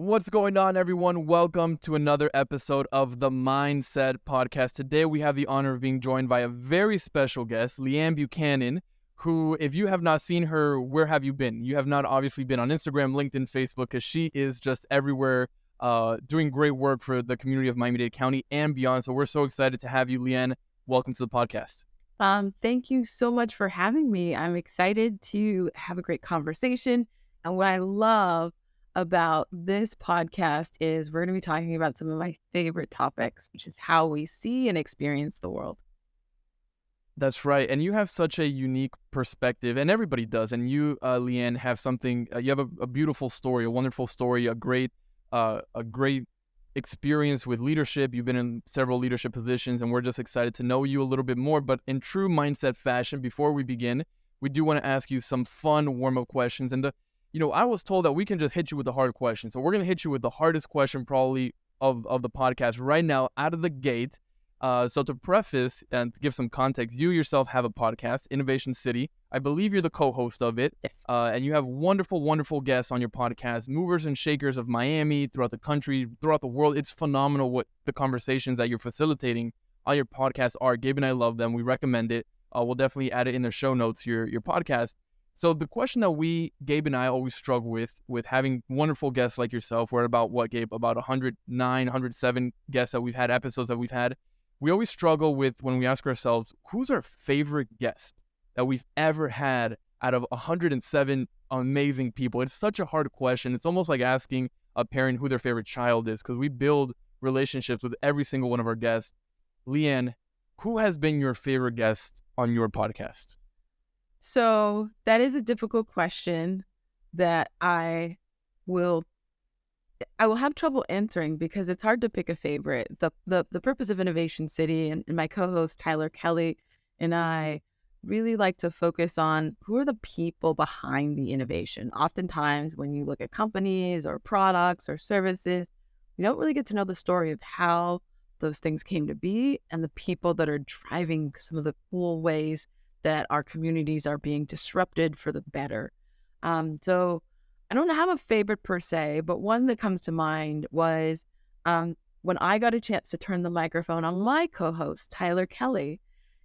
What's going on, everyone? Welcome to another episode of the Mindset Podcast. Today, we have the honor of being joined by a very special guest, Leigh-Ann Buchanan, who, if you have not seen her, where have you been? You have not obviously been on Instagram, LinkedIn, Facebook, because she is just everywhere doing great work for the community of Miami-Dade County and beyond. So we're so excited to have you, Leigh-Ann. Welcome to the podcast. Thank you so much for having me. I'm excited to have a great conversation. And what I love about this podcast is we're going to be talking about some of my favorite topics, which is how we see and experience the world. That's right. And you have such a unique perspective, and everybody does. And you, Leigh-Ann, have something, you have a beautiful story, a wonderful story, a great experience with leadership. You've been in several leadership positions, and we're just excited to know you a little bit more. But in true mindset fashion, before we begin, we do want to ask you some fun warm-up questions. And I was told that we can just hit you with the hard question. So we're going to hit you with the hardest question probably of the podcast right now out of the gate. So to preface and to give some context, you yourself have a podcast, Innovation City. I believe you're the co-host of it. Yes. And you have wonderful, wonderful guests on your podcast, movers and shakers of Miami, throughout the country, throughout the world. It's phenomenal what the conversations that you're facilitating on your podcast are. Gabe and I love them. We recommend it. We'll definitely add it in the show notes, your podcast. So the question that Gabe and I always struggle with having wonderful guests like yourself, we're about what, Gabe, about 109, 107 guests that we've had, episodes that we've had. We always struggle with when we ask ourselves, who's our favorite guest that we've ever had out of 107 amazing people? It's such a hard question. It's almost like asking a parent who their favorite child is, because we build relationships with every single one of our guests. Leigh-Ann, who has been your favorite guest on your podcast? So that is a difficult question that I will have trouble answering because it's hard to pick a favorite. The purpose of Innovation City and my co-host Tyler Kelly and I really like to focus on who are the people behind the innovation. Oftentimes when you look at companies or products or services, you don't really get to know the story of how those things came to be and the people that are driving some of the cool ways that our communities are being disrupted for the better. So I don't have a favorite per se, but one that comes to mind was when I got a chance to turn the microphone on my co-host, Tyler Kelly,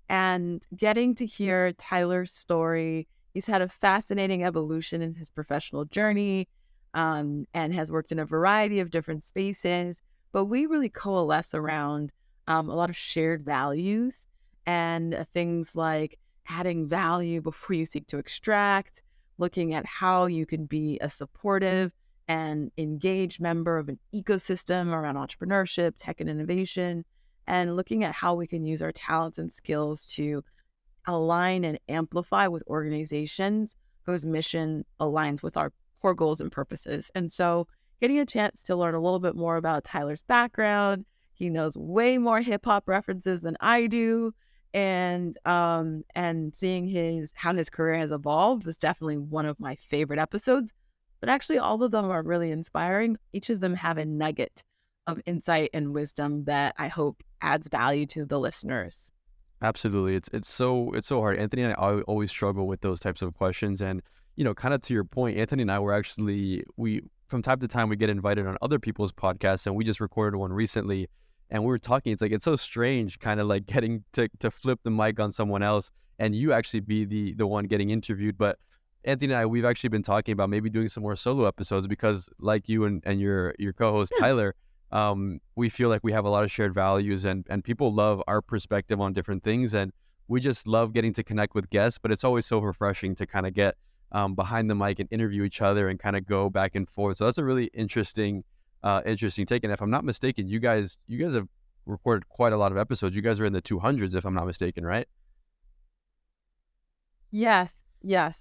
and getting to hear Tyler's story. He's had a fascinating evolution in his professional journey and has worked in a variety of different spaces, but we really coalesce around a lot of shared values and things like adding value before you seek to extract, looking at how you can be a supportive and engaged member of an ecosystem around entrepreneurship, tech, and innovation, and looking at how we can use our talents and skills to align and amplify with organizations whose mission aligns with our core goals and purposes. And so getting a chance to learn a little bit more about Tyler's background, he knows way more hip-hop references than I do, and seeing how his career has evolved was definitely one of my favorite episodes. But actually, all of them are really inspiring. Each of them have a nugget of insight and wisdom that I hope adds value to the listeners. Absolutely. It's so hard. Anthony and I always struggle with those types of questions. And, kind of to your point, Anthony and I were we from time to time, we get invited on other people's podcasts, and we just recorded one recently. And we were talking, it's so strange kind of like getting to flip the mic on someone else and you actually be the one getting interviewed. But Anthony and I, we've actually been talking about maybe doing some more solo episodes because like you and your co-host, Tyler, we feel like we have a lot of shared values and people love our perspective on different things. And we just love getting to connect with guests, but it's always so refreshing to kind of get behind the mic and interview each other and kind of go back and forth. So that's a really interesting take. And if I'm not mistaken, you guys have recorded quite a lot of episodes. You guys are in the 200s, if I'm not mistaken, right? Yes.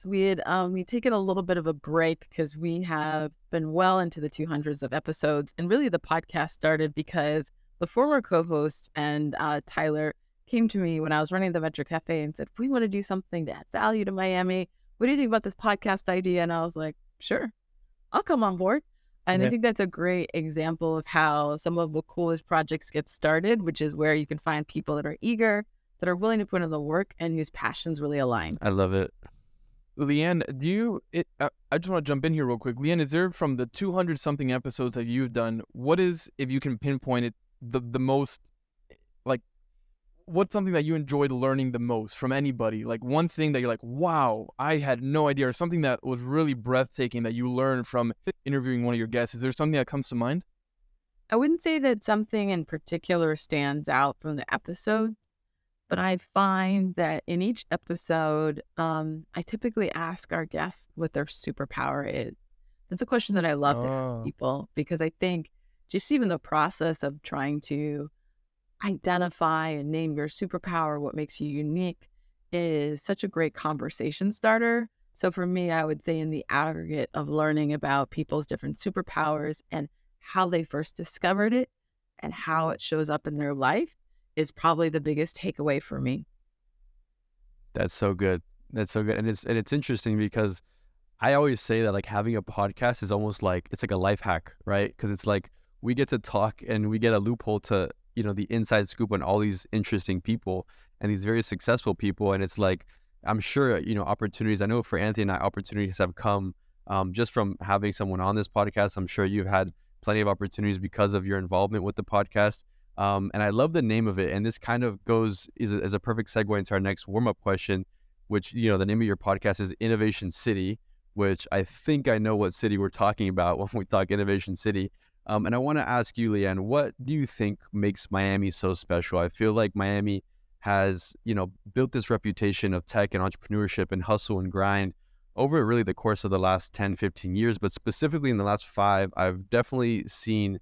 We'd taken a little bit of a break because we have been well into the 200s of episodes. And really the podcast started because the former co-host and Tyler came to me when I was running the Venture Cafe and said, we want to do something to add value to Miami. What do you think about this podcast idea? And I was like, sure, I'll come on board. And I think that's a great example of how some of the coolest projects get started, which is where you can find people that are eager, that are willing to put in the work, and whose passions really align. I love it. Leigh-Ann, I just want to jump in here real quick. Leigh-Ann, is there, from the 200 something episodes that you've done, what is, if you can pinpoint it, the most, like, what's something that you enjoyed learning the most from anybody? Like one thing that you're like, wow, I had no idea, or something that was really breathtaking that you learned from interviewing one of your guests. Is there something that comes to mind? I wouldn't say that something in particular stands out from the episodes, but I find that in each episode, I typically ask our guests what their superpower is. That's a question that I love to ask Oh, people, because I think just even the process of trying to identify and name your superpower, what makes you unique, is such a great conversation starter. So for me, I would say in the aggregate of learning about people's different superpowers and how they first discovered it and how it shows up in their life is probably the biggest takeaway for me. That's so good. That's so good. And it's interesting because I always say that like having a podcast is almost like it's like a life hack, right? Because it's like we get to talk and we get a loophole to, the inside scoop on all these interesting people and these very successful people. And it's like, I'm sure, opportunities, I know for Anthony and I, opportunities have come just from having someone on this podcast. I'm sure you've had plenty of opportunities because of your involvement with the podcast. And I love the name of it. And this kind of is a perfect segue into our next warm-up question, which, the name of your podcast is Innovation City, which I think I know what city we're talking about when we talk Innovation City. And I want to ask you, Leigh-Ann, what do you think makes Miami so special? I feel like Miami has, built this reputation of tech and entrepreneurship and hustle and grind over really the course of the last 10, 15 years. But specifically in the last 5, I've definitely seen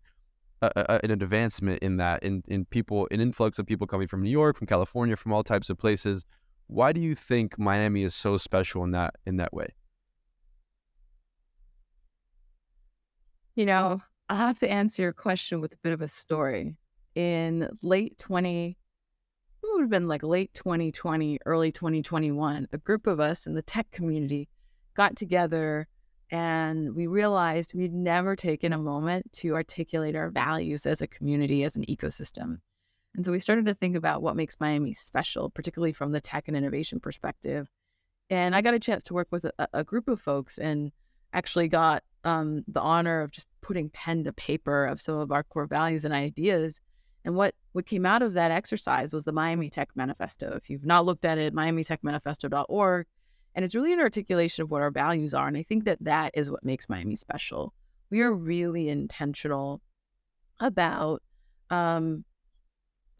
an advancement in that, in people, an influx of people coming from New York, from California, from all types of places. Why do you think Miami is so special in that way? I'll have to answer your question with a bit of a story. In it would have been like late 2020, early 2021, a group of us in the tech community got together and we realized we'd never taken a moment to articulate our values as a community, as an ecosystem. And so we started to think about what makes Miami special, particularly from the tech and innovation perspective. And I got a chance to work with a group of folks and actually got the honor of just putting pen to paper of some of our core values and ideas. And what came out of that exercise was the Miami Tech Manifesto. If you've not looked at it, miamitechmanifesto.org. And it's really an articulation of what our values are. And I think that is what makes Miami special. We are really intentional about kind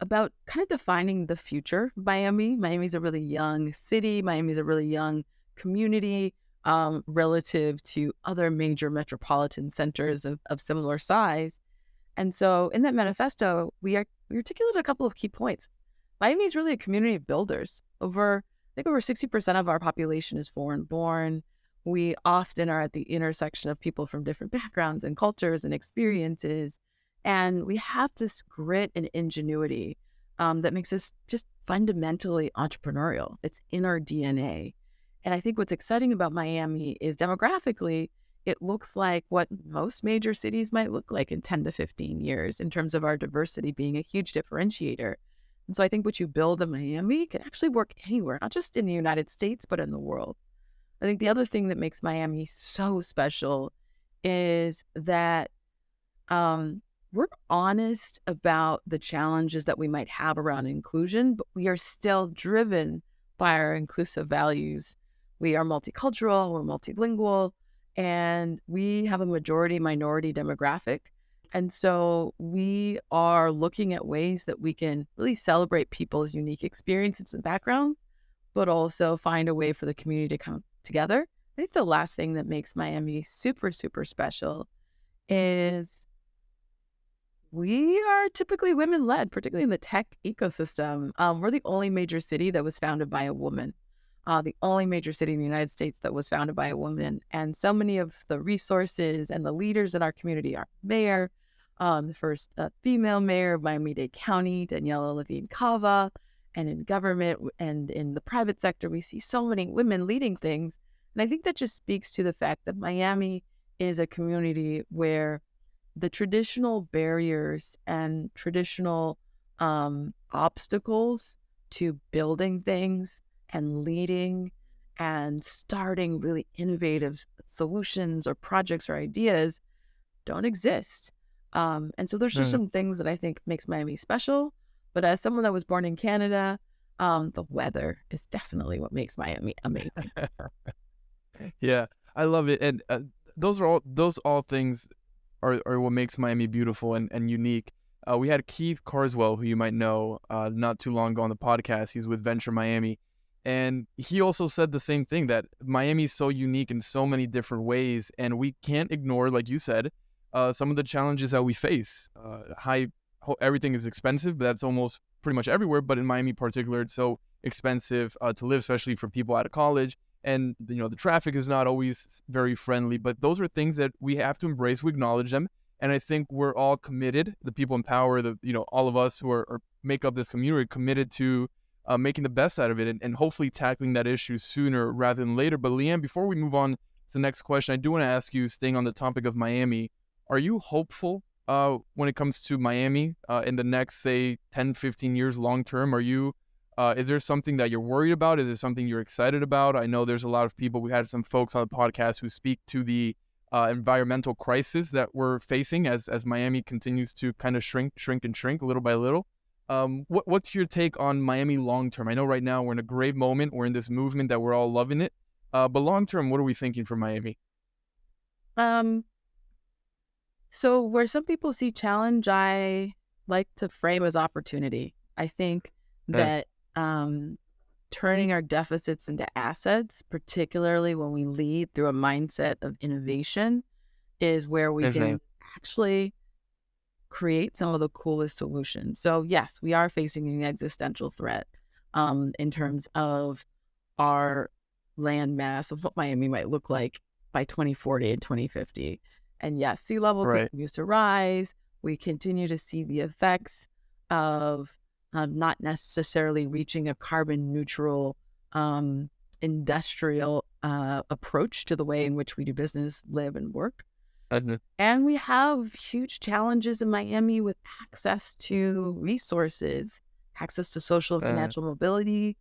of defining the future of Miami. Miami's a really young city. Miami's a really young community relative to other major metropolitan centers of similar size. And so in that manifesto, we articulated a couple of key points. Miami is really a community of builders. I think over 60% of our population is foreign born. We often are at the intersection of people from different backgrounds and cultures and experiences. And we have this grit and ingenuity that makes us just fundamentally entrepreneurial. It's in our DNA. And I think what's exciting about Miami is demographically, it looks like what most major cities might look like in 10 to 15 years in terms of our diversity being a huge differentiator. And so I think what you build in Miami can actually work anywhere, not just in the United States, but in the world. I think the other thing that makes Miami so special is that we're honest about the challenges that we might have around inclusion, but we are still driven by our inclusive values. We are multicultural, we're multilingual, and we have a majority-minority demographic. And so we are looking at ways that we can really celebrate people's unique experiences and backgrounds, but also find a way for the community to come together. I think the last thing that makes Miami super, super special is we are typically women-led, particularly in the tech ecosystem. We're the only major city that was founded by a woman, the only major city in the United States that was founded by a woman. And so many of the resources and the leaders in our community, our mayor, the first female mayor of Miami-Dade County, Daniela Levine Cava, and in government and in the private sector, we see so many women leading things. And I think that just speaks to the fact that Miami is a community where the traditional barriers and traditional obstacles to building things and leading and starting really innovative solutions or projects or ideas don't exist. And so there's just some things that I think makes Miami special. But as someone that was born in Canada, the weather is definitely what makes Miami amazing. Yeah, I love it. And those all things are what makes Miami beautiful and unique. We had Keith Carswell, who you might know, not too long ago on the podcast. He's with Venture Miami. And he also said the same thing, that Miami is so unique in so many different ways. And we can't ignore, like you said, some of the challenges that we face. Everything is expensive, but that's almost pretty much everywhere. But in Miami in particular, it's so expensive to live, especially for people out of college. And, the traffic is not always very friendly. But those are things that we have to embrace. We acknowledge them. And I think we're all committed, the people in power, all of us who are make up this community, committed to making the best out of it and hopefully tackling that issue sooner rather than later. But Leigh-Ann, before we move on to the next question, I do want to ask you, staying on the topic of Miami, are you hopeful when it comes to Miami in the next, say, 10, 15 years long term? Is there something that you're worried about? Is there something you're excited about? I know there's a lot of people, we had some folks on the podcast who speak to the environmental crisis that we're facing as Miami continues to kind of shrink little by little. What's your take on Miami long term? I know right now we're in a great moment. We're in this movement that we're all loving it. But long term, what are we thinking for Miami? So where some people see challenge, I like to frame as opportunity. I think that turning our deficits into assets, particularly when we lead through a mindset of innovation, is where we can actually create some of the coolest solutions. So yes, we are facing an existential threat in terms of our land mass, of what Miami might look like by 2040 and 2050. And yes, sea level continues to rise. We continue to see the effects of not necessarily reaching a carbon neutral industrial approach to the way in which we do business, live, and work. And we have huge challenges in Miami with access to resources, access to social and financial mobility,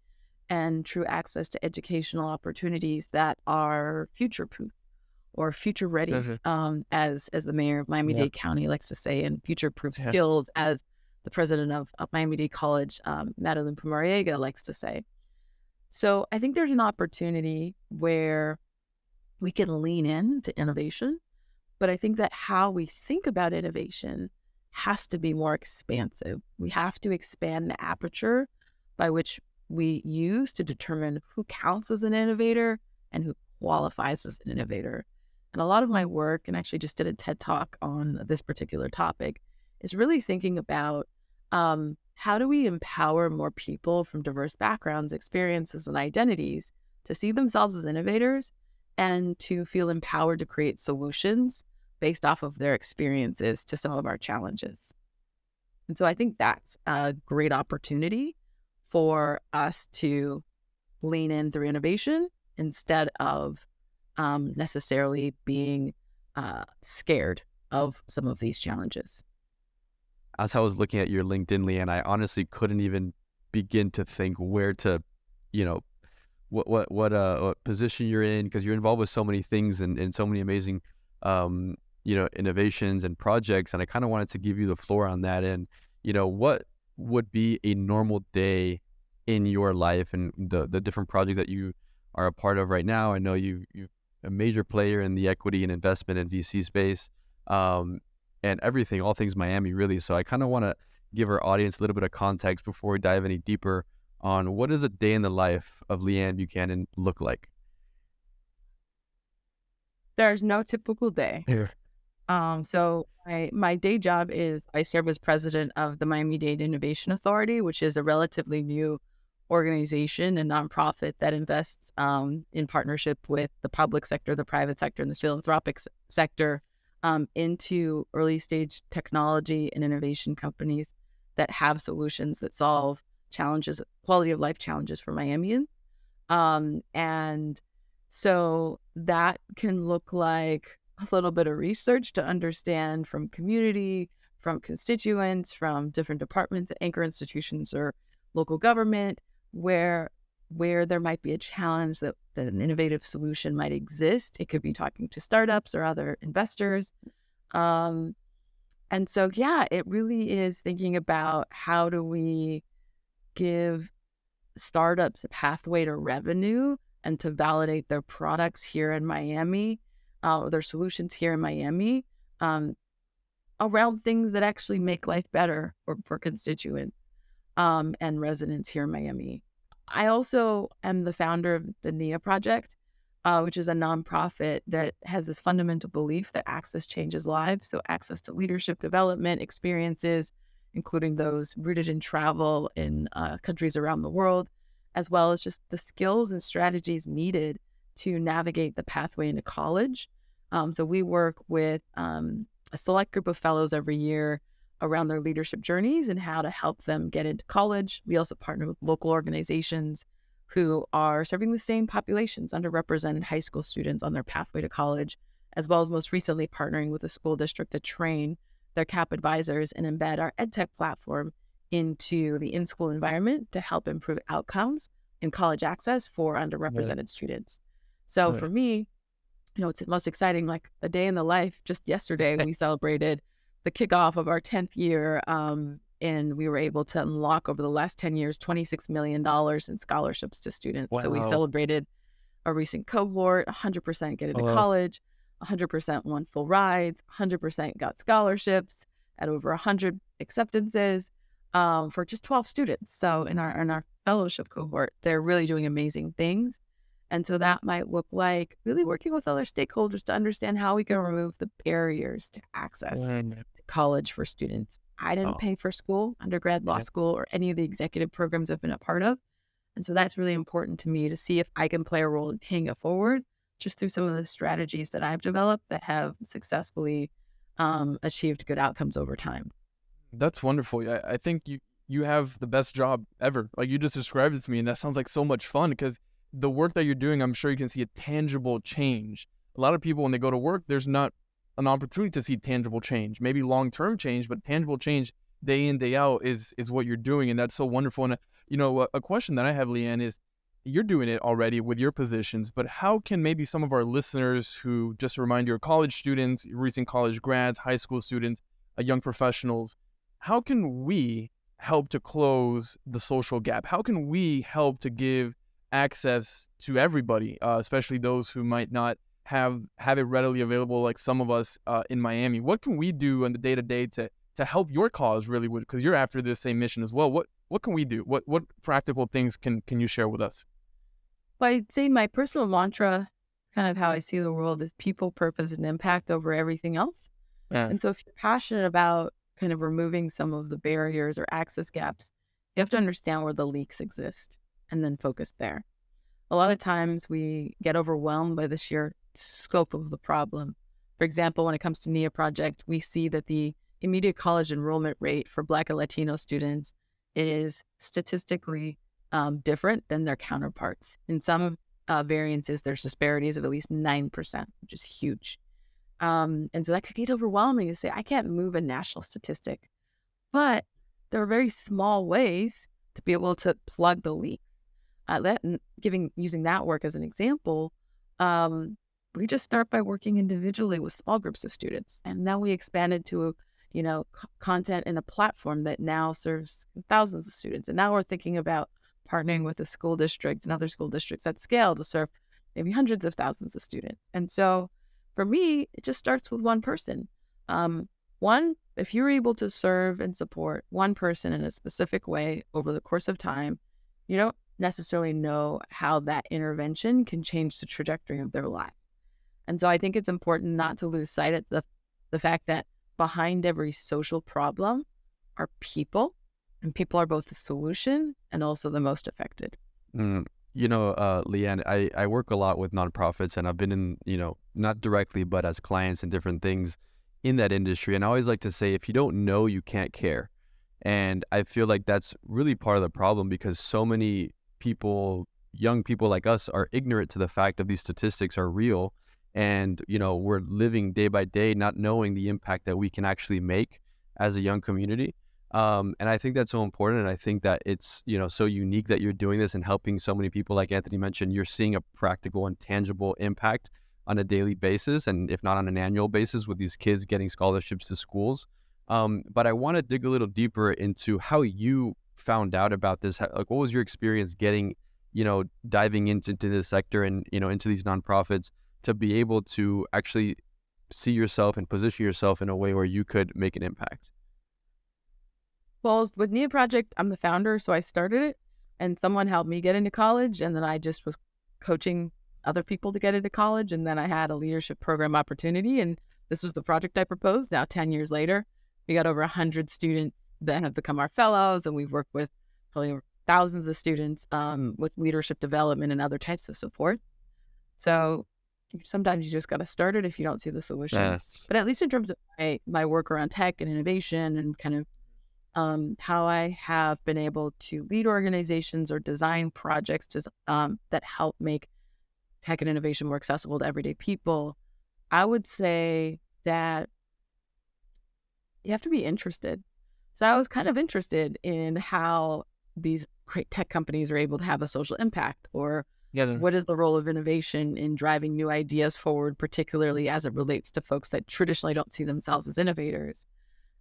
and true access to educational opportunities that are future-proof or future-ready, as the mayor of Miami-Dade County likes to say, and future-proof skills, as the president of Miami-Dade College, Madeline Pumariega, likes to say. So I think there's an opportunity where we can lean into innovation, but I think that how we think about innovation has to be more expansive. We have to expand the aperture by which we use to determine who counts as an innovator and who qualifies as an innovator. And a lot of my work, and actually just did a TED Talk on this particular topic, is really thinking about how do we empower more people from diverse backgrounds, experiences, and identities to see themselves as innovators and to feel empowered to create solutions based off of their experiences to some of our challenges. And so I think that's a great opportunity for us to lean in through innovation instead of necessarily being scared of some of these challenges. As I was looking at your LinkedIn, Leigh-Ann, I honestly couldn't even begin to think where to, what position you're in, because you're involved with so many things and so many amazing, innovations and projects. And I kind of wanted to give you the floor on that. And, what would be a normal day in your life and the different projects that you are a part of right now? I know you're a major player in the equity and investment and VC space. And everything, all things Miami, really. So I kind of want to give our audience a little bit of context before we dive any deeper on what does a day in the life of Leigh-Ann Buchanan look like? There's no typical day. So my day job is I serve as president of the Miami-Dade Innovation Authority, which is a relatively new organization and nonprofit that invests in partnership with the public sector, the private sector, and the philanthropic sector into early stage technology and innovation companies that have solutions that solve challenges, quality of life challenges for Miamians. And so that can look like a little bit of research to understand from community, from constituents, from different departments, anchor institutions, or local government, where where there might be a challenge that an innovative solution might exist. It could be talking to startups or other investors. And so, yeah, it really is thinking about how do we give startups a pathway to revenue and to validate their products here in Miami, their solutions here in Miami, around things that actually make life better for constituents and residents here in Miami. I also am the founder of the Nyah Project, which is a nonprofit that has this fundamental belief that access changes lives. So access to leadership development experiences, including those rooted in travel in countries around the world, as well as just the skills and strategies needed to navigate the pathway into college. So we work with a select group of fellows every year around their leadership journeys and how to help them get into college. We also partner with local organizations who are serving the same populations, underrepresented high school students on their pathway to college, as well as most recently partnering with a school district to train their CAP advisors and embed our EdTech platform into the in-school environment to help improve outcomes in college access for underrepresented students. So for me, it's most exciting, like a day in the life. Just yesterday, we celebrated the kickoff of our 10th year, and we were able to unlock over the last 10 years, $26 million in scholarships to students. Wow. So we celebrated a recent cohort, 100% get into college, 100% won full rides, 100% got scholarships at over 100 acceptances for just 12 students. So in our fellowship cohort, they're really doing amazing things. And so that might look like really working with other stakeholders to understand how we can remove the barriers to access to college for students. I didn't pay for school, undergrad, law school, or any of the executive programs I've been a part of. And so that's really important to me to see if I can play a role in paying it forward just through some of the strategies that I've developed that have successfully achieved good outcomes over time. That's wonderful. I think you have the best job ever. Like, you just described it to me, and that sounds like so much fun because the work that you're doing, I'm sure you can see a tangible change. A lot of people, when they go to work, there's not an opportunity to see tangible change, maybe long-term change, but tangible change day in, day out is what you're doing. And that's so wonderful. And, a question that I have, Leigh-Ann, is you're doing it already with your positions, but how can maybe some of our listeners who, just to remind you, are college students, recent college grads, high school students, young professionals, how can we help to close the social gap? How can we help to give access to everybody, especially those who might not have it readily available, like some of us in Miami? What can we do on the day-to-day to help your cause really, because you're after this same mission as well? What can we do? What practical things can you share with us? Well, I'd say my personal mantra, kind of how I see the world, is people, purpose, and impact over everything else. And so if you're passionate about kind of removing some of the barriers or access gaps, you have to understand where the leaks exist and then focus there. A lot of times we get overwhelmed by the sheer scope of the problem. For example, when it comes to Nyah Project, we see that the immediate college enrollment rate for Black and Latino students is statistically different than their counterparts. In some variances, there's disparities of at least 9%, which is huge. And so that could get overwhelming to say, I can't move a national statistic. But there are very small ways to be able to plug the leaks. Using that work as an example, we just start by working individually with small groups of students. And then we expanded to, content in a platform that now serves thousands of students. And now we're thinking about partnering with a school district and other school districts at scale to serve maybe hundreds of thousands of students. And so for me, it just starts with one person. If you're able to serve and support one person in a specific way over the course of time, you don't necessarily know how that intervention can change the trajectory of their life. And so I think it's important not to lose sight of the fact that behind every social problem are people, and people are both the solution and also the most affected. Leigh-Ann, I work a lot with nonprofits, and I've been in, not directly, but as clients and different things in that industry. And I always like to say, if you don't know, you can't care. And I feel like that's really part of the problem, because so many people, young people like us, are ignorant to the fact that these statistics are real. And, we're living day by day not knowing the impact that we can actually make as a young community. And I think that's so important. And I think that it's, so unique that you're doing this and helping so many people. Like Anthony mentioned, you're seeing a practical and tangible impact on a daily basis, and if not on an annual basis, with these kids getting scholarships to schools. But I want to dig a little deeper into how you found out about this. Like, what was your experience getting, diving into this sector and, into these nonprofits to be able to actually see yourself and position yourself in a way where you could make an impact? Well, with Nyah Project, I'm the founder, so I started it, and someone helped me get into college, and then I just was coaching other people to get into college, and then I had a leadership program opportunity, and this was the project I proposed. Now, 10 years later, we got over 100 students that have become our fellows, and we've worked with probably thousands of students with leadership development and other types of support. So sometimes you just got to start it if you don't see the solution. Yes. But at least in terms of my work around tech and innovation and kind of how I have been able to lead organizations or design projects that help make tech and innovation more accessible to everyday people, I would say that you have to be interested. So I was kind of interested in how these great tech companies are able to have a social impact, or what is the role of innovation in driving new ideas forward, particularly as it relates to folks that traditionally don't see themselves as innovators.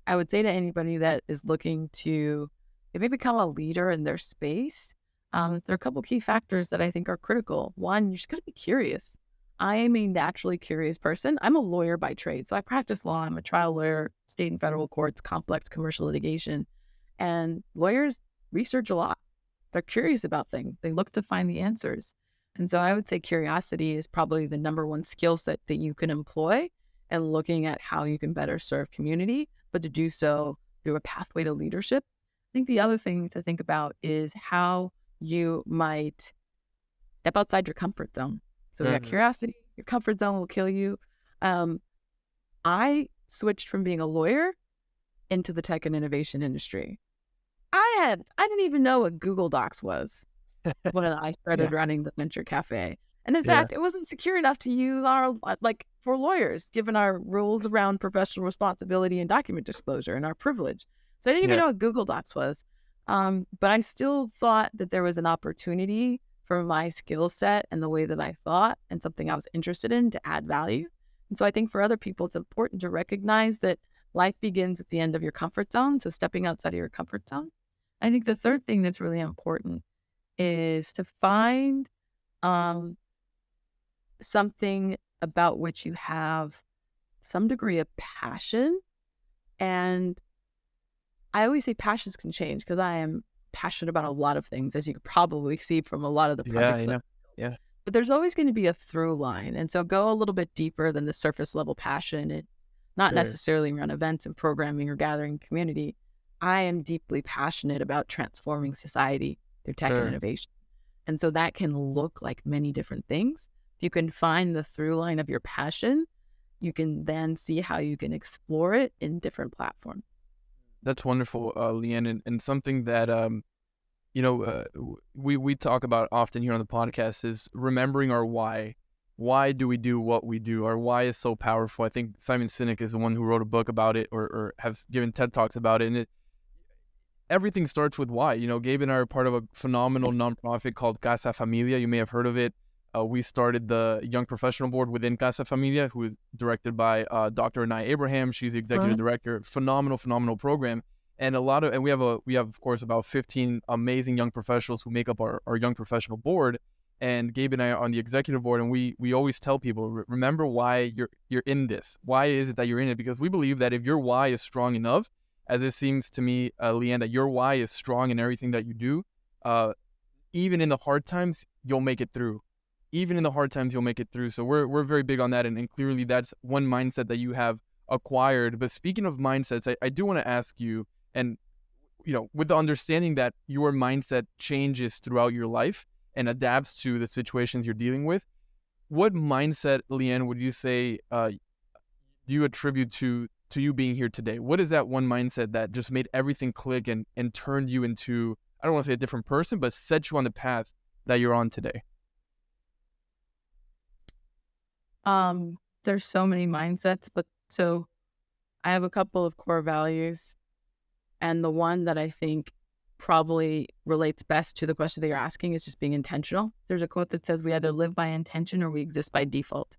I would say to anybody that is looking to maybe become a leader in their space, there are a couple key factors that I think are critical. One, you just got to be curious. I am a naturally curious person. I'm a lawyer by trade, so I practice law. I'm a trial lawyer, state and federal courts, complex commercial litigation. And lawyers research a lot. They're curious about things. They look to find the answers. And so I would say curiosity is probably the number one skill set that you can employ, and looking at how you can better serve community, but to do so through a pathway to leadership. I think the other thing to think about is how you might step outside your comfort zone. So we got curiosity, your comfort zone will kill you. I switched from being a lawyer into the tech and innovation industry. I didn't even know what Google Docs was when I started running the Venture Cafe. And in fact, it wasn't secure enough to use for lawyers, given our rules around professional responsibility and document disclosure and our privilege. So I didn't even know what Google Docs was. But I still thought that there was an opportunity for my skill set and the way that I thought and something I was interested in to add value. And so I think for other people, it's important to recognize that life begins at the end of your comfort zone. So stepping outside of your comfort zone. I think the third thing that's really important is to find something about which you have some degree of passion. And I always say passions can change, because I am passionate about a lot of things, as you could probably see from a lot of the projects. But there's always going to be a through line. And so go a little bit deeper than the surface level passion. It's not necessarily around events and programming or gathering community. I am deeply passionate about transforming society through tech and innovation. And so that can look like many different things. If you can find the through line of your passion, you can then see how you can explore it in different platforms. That's wonderful, Leigh-Ann, and something that we talk about often here on the podcast is remembering our why. Why do we do what we do? Our why is so powerful. I think Simon Sinek is the one who wrote a book about it, or has given TED Talks about it, and everything starts with why. Gabe and I are part of a phenomenal nonprofit called Casa Familia. You may have heard of it. We started the Young Professional Board within Casa Familia, who is directed by Dr. Nyah Abraham. She's the executive director. Phenomenal program. And we have of course about 15 amazing young professionals who make up our young professional board. And Gabe and I are on the executive board, and we always tell people, remember why you're in this. Why is it that you're in it? Because we believe that if your why is strong enough, as it seems to me, Leigh-Ann, that your why is strong in everything that you do, even in the hard times, you'll make it through. Even in the hard times, you'll make it through. So we're very big on that, and clearly that's one mindset that you have acquired. But speaking of mindsets, I do want to ask you, and with the understanding that your mindset changes throughout your life and adapts to the situations you're dealing with, what mindset, Leigh-Ann, would you say do you attribute to you being here today? What is that one mindset that just made everything click and turned you into, I don't want to say a different person, but set you on the path that you're on today? There's so many mindsets, but so I have a couple of core values. And the one that I think probably relates best to the question that you're asking is just being intentional. There's a quote that says we either live by intention or we exist by default.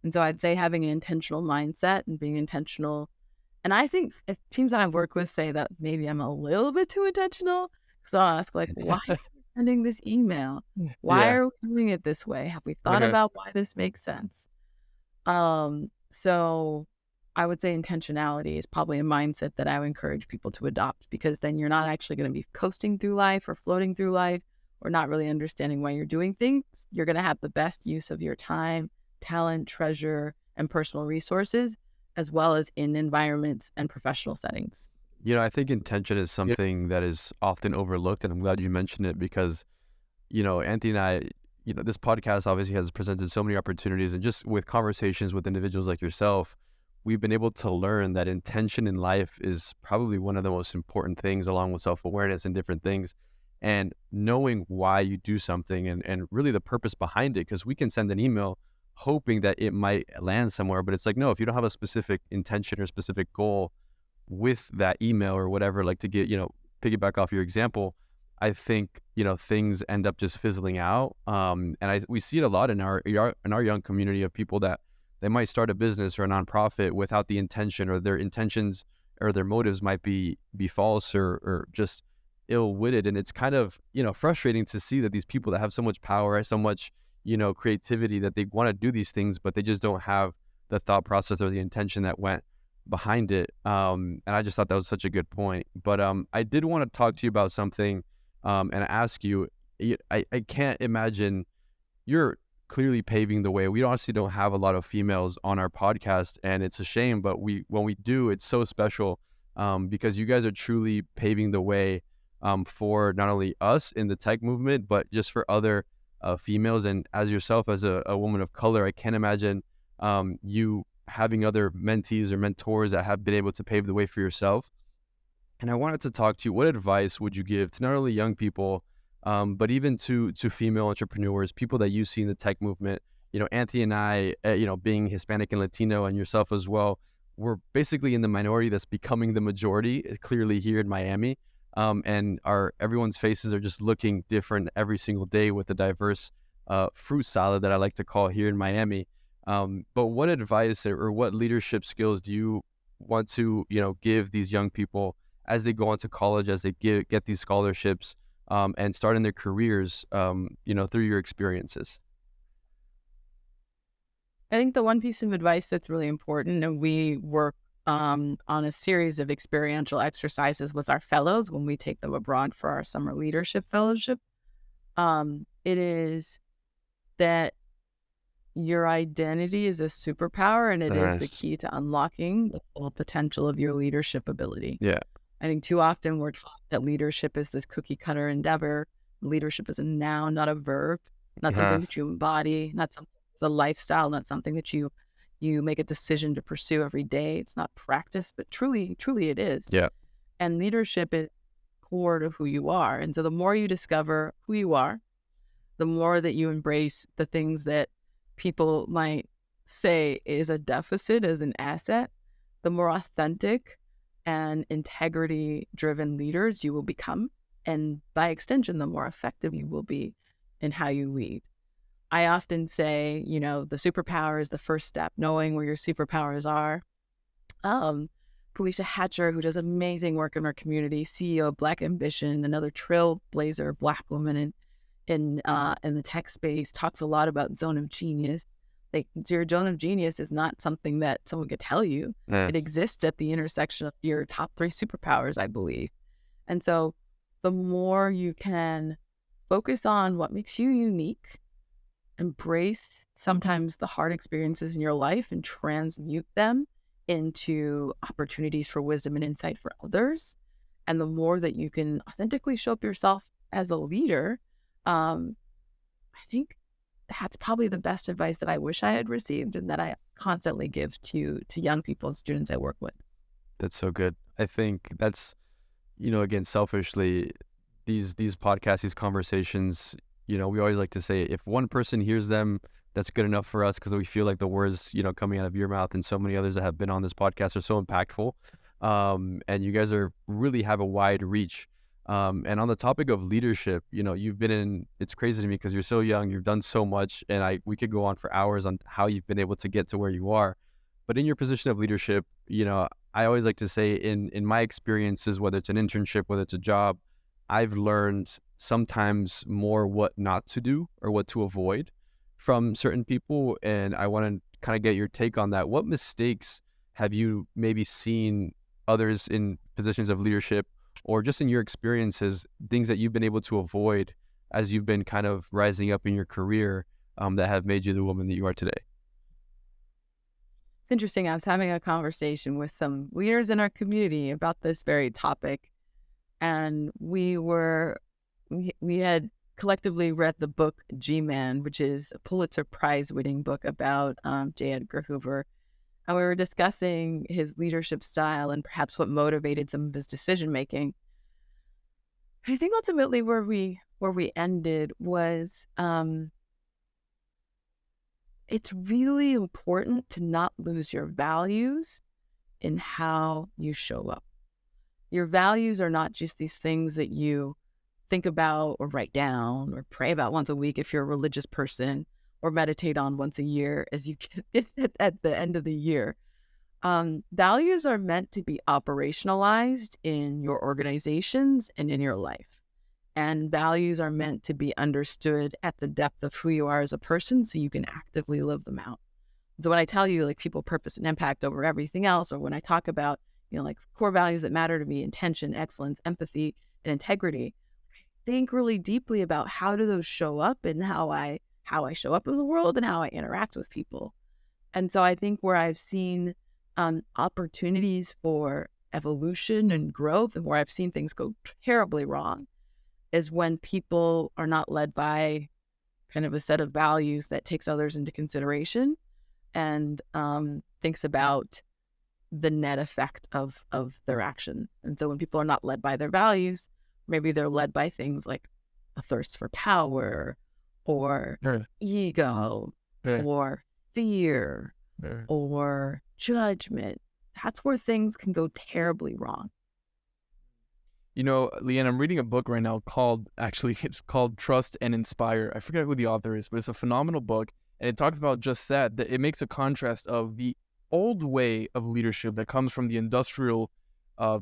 And so I'd say having an intentional mindset and being intentional. And I think teams that I've worked with say that maybe I'm a little bit too intentional. So I'll ask, like, why are we sending this email? Why Yeah. are we doing it this way? Have we thought Okay. about why this makes sense? So I would say intentionality is probably a mindset that I would encourage people to adopt, because then you're not actually going to be coasting through life or floating through life or not really understanding why you're doing things. You're going to have the best use of your time, talent, treasure, and personal resources, as well as in environments and professional settings. I think intention is something that is often overlooked, and I'm glad you mentioned it because, Anthony and I, this podcast obviously has presented so many opportunities, and just with conversations with individuals like yourself, we've been able to learn that intention in life is probably one of the most important things, along with self-awareness and different things, and knowing why you do something and really the purpose behind it, because we can send an email hoping that it might land somewhere, but it's like, no, if you don't have a specific intention or specific goal with that email or whatever, like to get, piggyback off your example, I think, things end up just fizzling out. And we see it a lot in our young community of people that they might start a business or a nonprofit without the intention, or their intentions or their motives might be false or just ill-witted. And it's kind of, frustrating to see that these people that have so much power, so much, creativity, that they want to do these things, but they just don't have the thought process or the intention that went behind it. And I just thought that was such a good point. But I did want to talk to you about something and ask you, I can't imagine, you're clearly paving the way. We honestly don't have a lot of females on our podcast, and it's a shame, but when we do, it's so special because you guys are truly paving the way for not only us in the tech movement, but just for other females. And as yourself, as a woman of color, I can't imagine you having other mentees or mentors that have been able to pave the way for yourself. And I wanted to talk to you, what advice would you give to not only young people, but even to female entrepreneurs, people that you see in the tech movement? Anthony and I, being Hispanic and Latino, and yourself as well, we're basically in the minority that's becoming the majority, clearly here in Miami. And everyone's faces are just looking different every single day with the diverse fruit salad that I like to call here in Miami. But what advice or what leadership skills do you want to, give these young people as they go into college, as they get these scholarships, and start in their careers, through your experiences? I think the one piece of advice that's really important, and we work on a series of experiential exercises with our fellows when we take them abroad for our summer leadership fellowship, it is that your identity is a superpower, and it is the key to unlocking the full potential of your leadership ability. Yeah. I think too often we're taught that leadership is this cookie cutter endeavor. Leadership is a noun, not a verb, not something that you embody, not something that's a lifestyle, not something that you make a decision to pursue every day. It's not practice, but truly it is. Yeah. And leadership is core to who you are. And so the more you discover who you are, the more that you embrace the things that people might say is a deficit as an asset, the more authentic and integrity-driven leaders you will become. And by extension, the more effective you will be in how you lead. I often say, the superpower is the first step, knowing where your superpowers are. Felicia Hatcher, who does amazing work in our community, CEO of Black Ambition, another trailblazer Black woman in the tech space, talks a lot about zone of genius. Like, your zone of genius is not something that someone could tell you. Yes. It exists at the intersection of your top 3 superpowers, I believe. And so the more you can focus on what makes you unique, embrace sometimes the hard experiences in your life and transmute them into opportunities for wisdom and insight for others, and the more that you can authentically show up yourself as a leader, I think that's probably the best advice that I wish I had received and that I constantly give to young people and students I work with. That's so good. I think that's, again, selfishly, these podcasts, these conversations, we always like to say, if one person hears them, that's good enough for us, because we feel like the words, coming out of your mouth and so many others that have been on this podcast are so impactful. and you guys really have a wide reach. And on the topic of leadership, you've been in, it's crazy to me because you're so young, you've done so much, and we could go on for hours on how you've been able to get to where you are. But in your position of leadership, I always like to say in my experiences, whether it's an internship, whether it's a job, I've learned sometimes more what not to do or what to avoid from certain people. And I want to kind of get your take on that. What mistakes have you maybe seen others in positions of leadership, or just in your experiences, things that you've been able to avoid as you've been kind of rising up in your career, that have made you the woman that you are today? It's interesting. I was having a conversation with some leaders in our community about this very topic, and we had collectively read the book G-Man, which is a Pulitzer Prize winning book about J. Edgar Hoover. And we were discussing his leadership style and perhaps what motivated some of his decision making. I think ultimately where we ended was it's really important to not lose your values in how you show up. Your values are not just these things that you think about or write down or pray about once a week if you're a religious person, or meditate on once a year as you get at the end of the year. Values are meant to be operationalized in your organizations and in your life. And values are meant to be understood at the depth of who you are as a person so you can actively live them out. So when I tell you like people, purpose, and impact over everything else, or when I talk about, like core values that matter to me, intention, excellence, empathy, and integrity, I think really deeply about how do those show up and how I show up in the world and how I interact with people. And so I think where I've seen opportunities for evolution and growth, and where I've seen things go terribly wrong, is when people are not led by kind of a set of values that takes others into consideration and thinks about the net effect of their actions. And so when people are not led by their values, maybe they're led by things like a thirst for power, or ego, or fear, or judgment. That's where things can go terribly wrong. Leigh-Ann, I'm reading a book right now it's called Trust and Inspire. I forget who the author is, but it's a phenomenal book. And it talks about just that it makes a contrast of the old way of leadership that comes from the industrial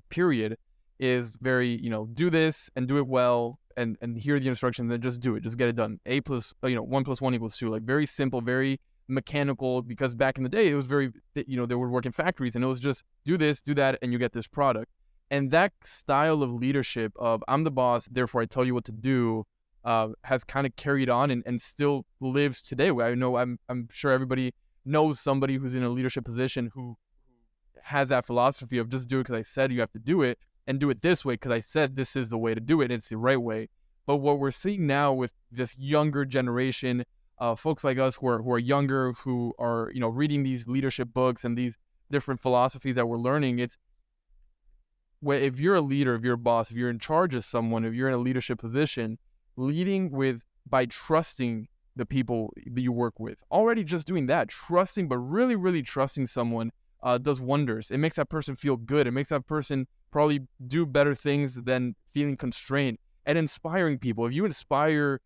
period is very, do this and do it well, and here are the instructions, then just do it, just get it done. 1 + 1 = 2, like very simple, very mechanical, because back in the day it was very, they would work in factories and it was just do this, do that, and you get this product. And that style of leadership of I'm the boss, therefore I tell you what to do, has kind of carried on and still lives today. I know I'm sure everybody knows somebody who's in a leadership position who has that philosophy of just do it because I said you have to do it, and do it this way because I said this is the way to do it. It's the right way. But what we're seeing now with this younger generation, folks like us who are younger, who are reading these leadership books and these different philosophies that we're learning, it's if you're a leader, if you're a boss, if you're in charge of someone, if you're in a leadership position, leading by trusting the people that you work with. Already just doing that, trusting, but really, really trusting someone does wonders. It makes that person feel good. It makes that person probably do better things than feeling constrained. And inspiring people. If you inspire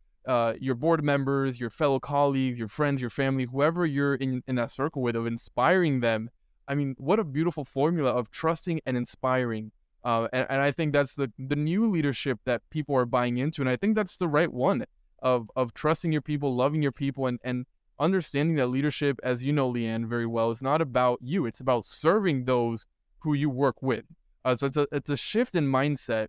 your board members, your fellow colleagues, your friends, your family, whoever you're in that circle with, of inspiring them, I mean, what a beautiful formula of trusting and inspiring. And I think that's the new leadership that people are buying into. And I think that's the right one of trusting your people, loving your people, and understanding that leadership, as you know, Leigh-Ann, very well, is not about you. It's about serving those who you work with. So it's a shift in mindset.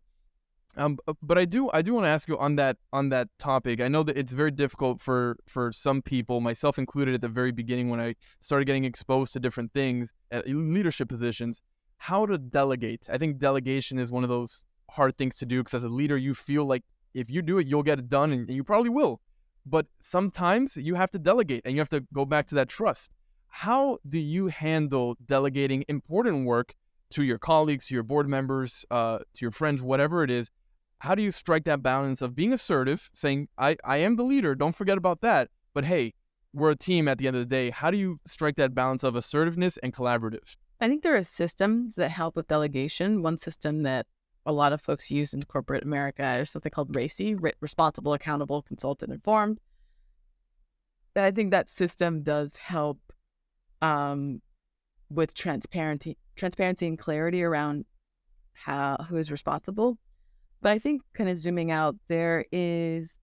But I do want to ask you on that topic. I know that it's very difficult for some people, myself included, at the very beginning when I started getting exposed to different things at leadership positions, how to delegate. I think delegation is one of those hard things to do, because as a leader, you feel like if you do it, you'll get it done, and you probably will. But sometimes you have to delegate, and you have to go back to that trust. How do you handle delegating important work to your colleagues, to your board members, to your friends, whatever it is? How do you strike that balance of being assertive, saying, I am the leader, don't forget about that, but hey, we're a team at the end of the day. How do you strike that balance of assertiveness and collaborative? I think there are systems that help with delegation. One system that a lot of folks use in corporate America is something called RACI, Responsible, Accountable, Consulted, Informed. And I think that system does help with transparency and clarity around who is responsible. But I think kind of zooming out, there is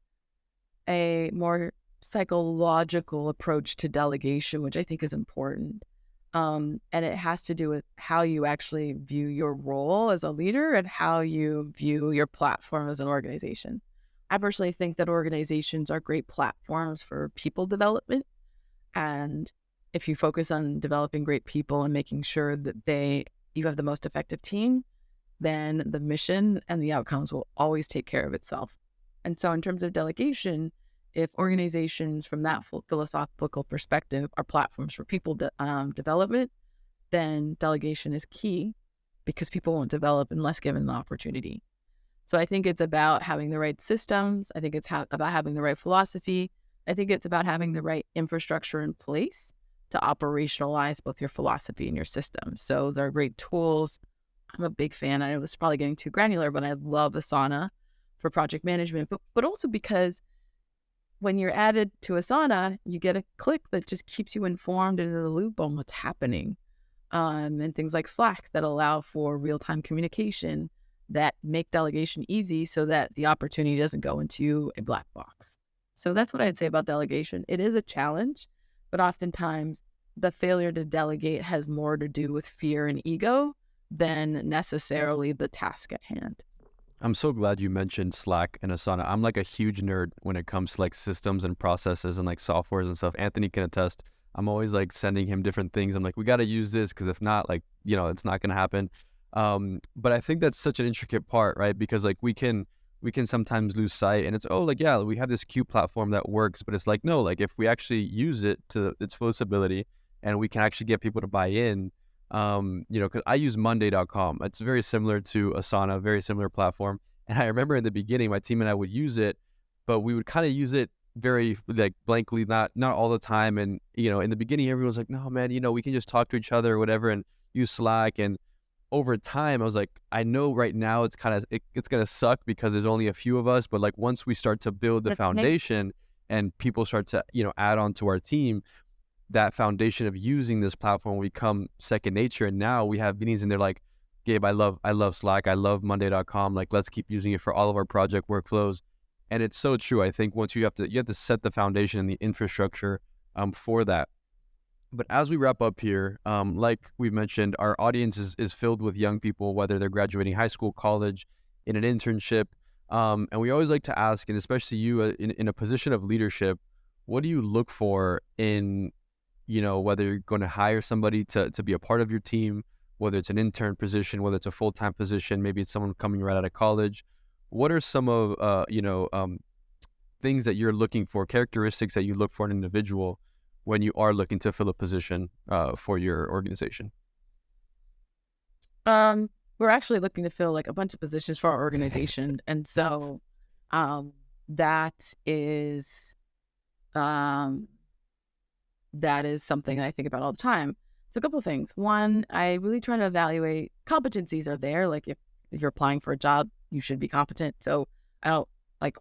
a more psychological approach to delegation, which I think is important. And it has to do with how you actually view your role as a leader and how you view your platform as an organization. I personally think that organizations are great platforms for people development. And if you focus on developing great people and making sure that you have the most effective team, then the mission and the outcomes will always take care of itself. And so in terms of delegation, if organizations from that philosophical perspective are platforms for people development, then delegation is key because people won't develop unless given the opportunity. So I think it's about having the right systems. I think it's about having the right philosophy. I think it's about having the right infrastructure in place to operationalize both your philosophy and your system. So there are great tools. I'm a big fan. I know this is probably getting too granular, but I love Asana for project management, but also because when you're added to Asana, you get a click that just keeps you informed and in the loop on what's happening. And things like Slack that allow for real-time communication that make delegation easy so that the opportunity doesn't go into a black box. So that's what I'd say about delegation. It is a challenge, but oftentimes the failure to delegate has more to do with fear and ego than necessarily the task at hand. I'm so glad you mentioned Slack and Asana. I'm like a huge nerd when it comes to like systems and processes and like softwares and stuff. Anthony can attest. I'm always like sending him different things. I'm like, we got to use this because if not, like, it's not going to happen. But I think that's such an intricate part, right? Because like we can sometimes lose sight and it's, oh, like, yeah, we have this Q platform that works, but it's like, no, like if we actually use it to its fullest ability and we can actually get people to buy in, because I use Monday.com. It's very similar to Asana, very similar platform. And I remember in the beginning, my team and I would use it, but we would kind of use it very like blankly, not all the time. And, in the beginning, everyone was like, no, man, we can just talk to each other or whatever and use Slack. And over time, I was like, I know right now it's kind of, it's going to suck because there's only a few of us. But like once we start to build the foundation and people start to, add on to our team, that foundation of using this platform will become second nature. And now we have meetings and they're like, Gabe, I love Slack. I love Monday.com. Like, let's keep using it for all of our project workflows. And it's so true. I think once you have to set the foundation and the infrastructure for that. But as we wrap up here, like we mentioned, our audience is filled with young people, whether they're graduating high school, college, in an internship. And we always like to ask, and especially you in a position of leadership, what do you look for in, whether you're going to hire somebody to be a part of your team, whether it's an intern position, whether it's a full-time position, maybe it's someone coming right out of college. What are some of, things that you're looking for, characteristics that you look for in an individual when you are looking to fill a position for your organization? We're actually looking to fill like a bunch of positions for our organization. And so that is something I think about all the time. So a couple of things. One, I really try to evaluate competencies are there. Like if you're applying for a job, you should be competent. So I don't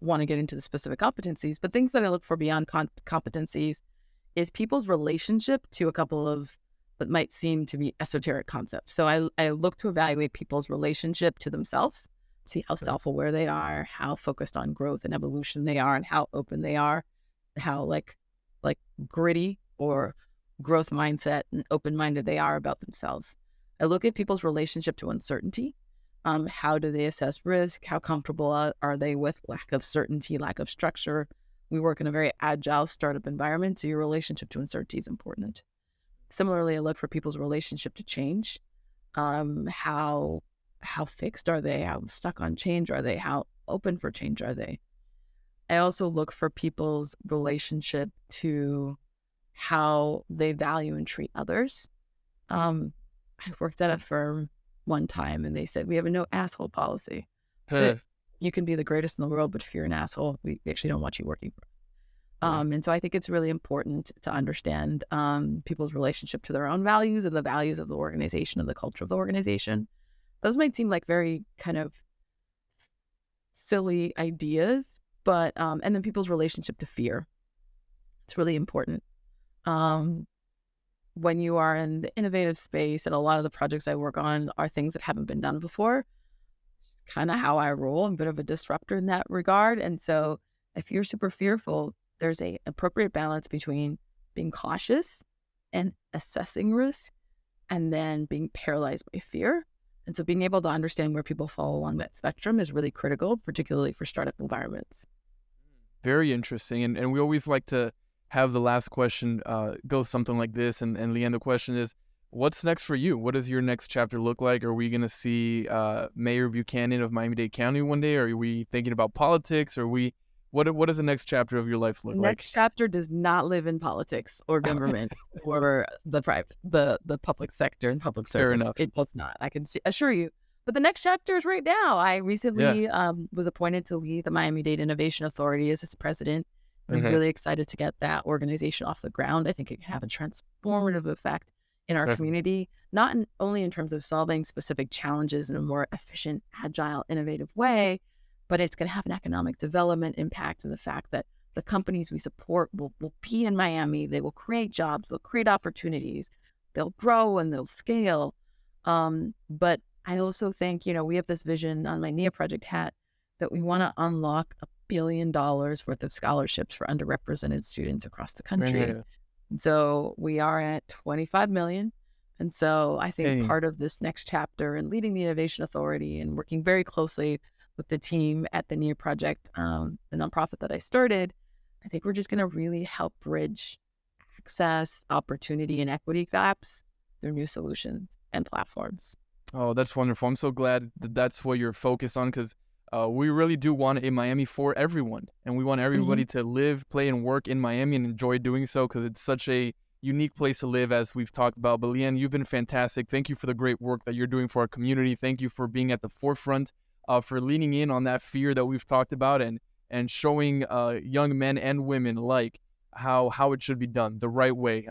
want to get into the specific competencies, but things that I look for beyond competencies is people's relationship to a couple of what might seem to be esoteric concepts. So I look to evaluate people's relationship to themselves, see how self-aware they are, how focused on growth and evolution they are, and how open they are, how like gritty or growth mindset and open-minded they are about themselves. I look at people's relationship to uncertainty. How do they assess risk? How comfortable are they with lack of certainty, lack of structure? We work in a very agile startup environment, so your relationship to uncertainty is important. Similarly, I look for people's relationship to change. How fixed are they? How stuck on change are they? How open for change are they? I also look for people's relationship to how they value and treat others. I worked at a firm one time and they said, we have a no asshole policy. You can be the greatest in the world, but if you're an asshole, we actually don't want you working for us. And so I think it's really important to understand people's relationship to their own values and the values of the organization and the culture of the organization. Those might seem like very kind of silly ideas, but and then people's relationship to fear. It's really important. When you are in the innovative space, and a lot of the projects I work on are things that haven't been done before, it's kind of how I roll. I'm a bit of a disruptor in that regard. And so if you're super fearful, there's a appropriate balance between being cautious and assessing risk and then being paralyzed by fear. And so being able to understand where people fall along that spectrum is really critical, particularly for startup environments. Very interesting. And we always like to have the last question go something like this. And Leigh-Ann, the question is, what's next for you? What does your next chapter look like? Are we going to see Mayor Buchanan of Miami-Dade County one day? Are we thinking about politics? What does the next chapter of your life look like? Next chapter does not live in politics or government or the public sector and public service. Fair enough. It does not. I can assure you. But the next chapter is right now. I recently was appointed to lead the Miami-Dade Innovation Authority as its president. I'm really excited to get that organization off the ground. I think it can have a transformative effect in our community, not only in terms of solving specific challenges in a more efficient, agile, innovative way, but it's going to have an economic development impact in the fact that the companies we support will be in Miami. They will create jobs. They'll create opportunities. They'll grow and they'll scale. But I also think, we have this vision on my Nyah Project hat that we want to unlock $1 billion worth of scholarships for underrepresented students across the country. Right. And so we are at 25 million. And so I think part of this next chapter and leading the Innovation Authority and working very closely with the team at the Nyah Project, the nonprofit that I started, I think we're just going to really help bridge access, opportunity, and equity gaps through new solutions and platforms. Oh, that's wonderful. I'm so glad that that's what you're focused on, because we really do want a Miami for everyone. And we want everybody to live, play, and work in Miami and enjoy doing so, because it's such a unique place to live, as we've talked about. But Leigh-Ann, you've been fantastic. Thank you for the great work that you're doing for our community. Thank you for being at the forefront, for leaning in on that fear that we've talked about, and showing young men and women alike how it should be done the right way,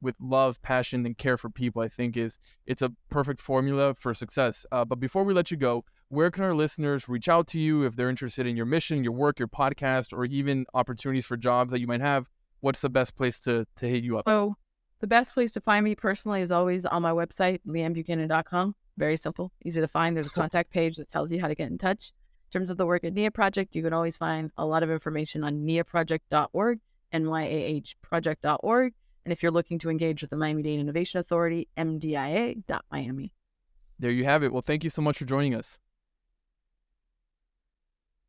with love, passion, and care for people. I think it's a perfect formula for success. But before we let you go, where can our listeners reach out to you if they're interested in your mission, your work, your podcast, or even opportunities for jobs that you might have? What's the best place to hit you up? So the best place to find me personally is always on my website, leighanbuchanan.com. Very simple, easy to find. There's a contact page that tells you how to get in touch. In terms of the work at Nyah Project, you can always find a lot of information on nyahproject.org, nyahproject.org. And if you're looking to engage with the Miami-Dade Innovation Authority, mdia.miami. There you have it. Well, thank you so much for joining us.